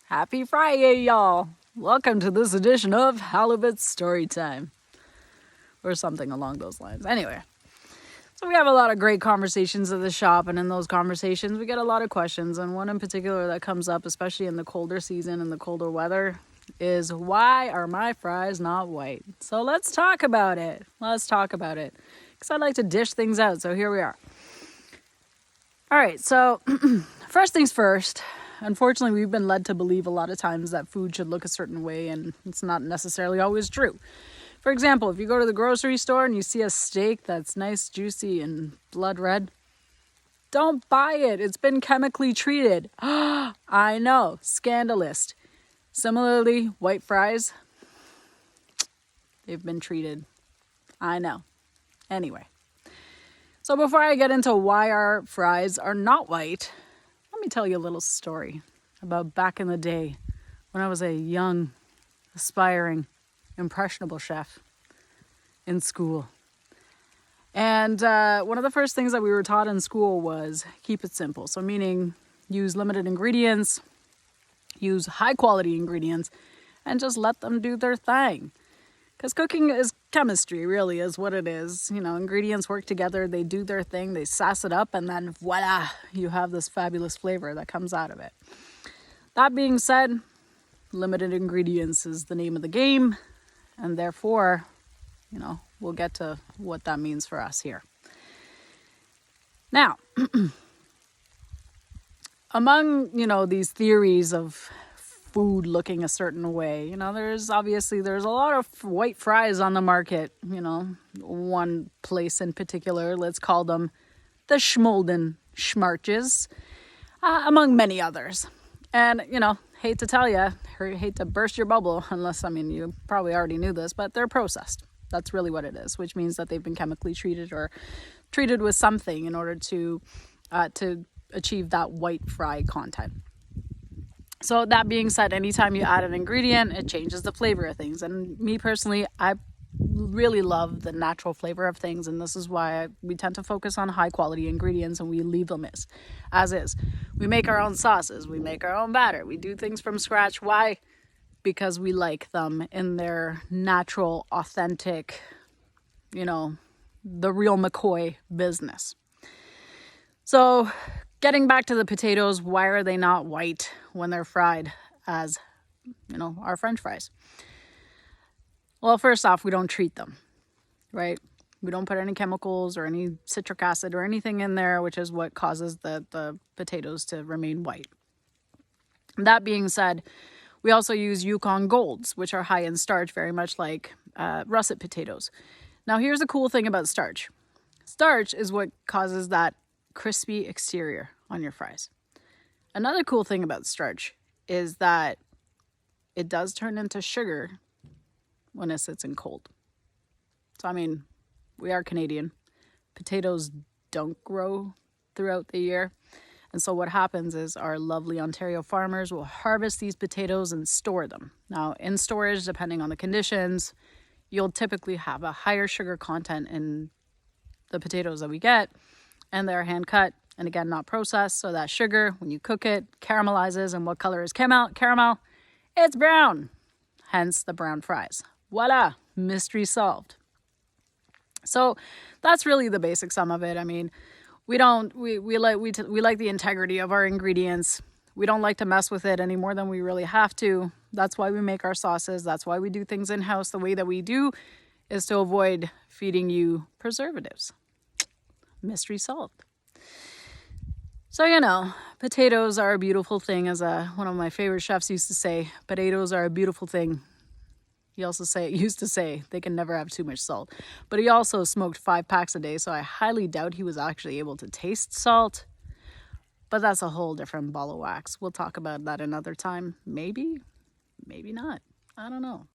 Happy Friday, y'all. Welcome to this edition of Halibut Story Time. Or something along those lines. Anyway, so we have a lot of great conversations at the shop, and in those conversations we get a lot of questions, and one in particular that comes up, especially in the colder season and the colder weather, is why are my fries not white? So let's talk about it. Because I like to dish things out, so here we are. All right, so first things first. Unfortunately, we've been led to believe a lot of times that food should look a certain way, and it's not necessarily always true. For example, if you go to the grocery store and you see a steak that's nice, juicy, and blood red, don't buy it. It's been chemically treated. I know, scandalous. Similarly, white fries, they've been treated. I know. Anyway, so before I get into why our fries are not white, let me tell you a little story about back in the day when I was a young, aspiring, impressionable chef in school. And one of the first things that we were taught in school was keep it simple. So meaning use limited ingredients, use high quality ingredients, and just let them do their thing. Because cooking is chemistry, really, is what it is. You know, ingredients work together, they do their thing, they sass it up, and then voila, you have this fabulous flavor that comes out of it. That being said, limited ingredients is the name of the game, and therefore, you know, we'll get to what that means for us here. Now, among, these theories of food looking a certain way, there's a lot of white fries on the market. One place in particular, let's call them the Schmolden Schmarches, among many others. And hate to tell you, hate to burst your bubble, unless you probably already knew this, but they're processed. That's really what it is, which means that they've been chemically treated or treated with something in order to achieve that white fry content. So that being said, anytime you add an ingredient, it changes the flavor of things. And me personally, I really love the natural flavor of things. And this is why we tend to focus on high quality ingredients and we leave them as is. We make our own sauces. We make our own batter. We do things from scratch. Why? Because we like them in their natural, authentic, the real McCoy business. So getting back to the potatoes, why are they not white when they're fried as, our French fries? Well, first off, we don't treat them, right? We don't put any chemicals or any citric acid or anything in there, which is what causes the potatoes to remain white. That being said, we also use Yukon Golds, which are high in starch, very much like russet potatoes. Now, here's the cool thing about starch. Starch is what causes that crispy exterior on your fries. Another cool thing about starch is that it does turn into sugar when it sits in cold. So, we are Canadian. Potatoes don't grow throughout the year. And so what happens is our lovely Ontario farmers will harvest these potatoes and store them. Now, in storage, depending on the conditions, you'll typically have a higher sugar content in the potatoes that we get, and they're hand cut and again not processed, so that sugar, when you cook it, caramelizes. And what color is caramel? It's brown, hence the brown fries. Voila, mystery solved. So that's really the basic sum of it. We like the integrity of our ingredients. We don't like to mess with it any more than we really have to. That's why we make our sauces. That's why we do things in-house the way that we do, is to avoid feeding you preservatives. Mystery solved. So, potatoes are a beautiful thing. As one of my favorite chefs used to say, potatoes are a beautiful thing. He also used to say they can never have too much salt. But he also smoked 5 packs a day, so I highly doubt he was actually able to taste salt. But that's a whole different ball of wax. We'll talk about that another time. Maybe, maybe not. I don't know.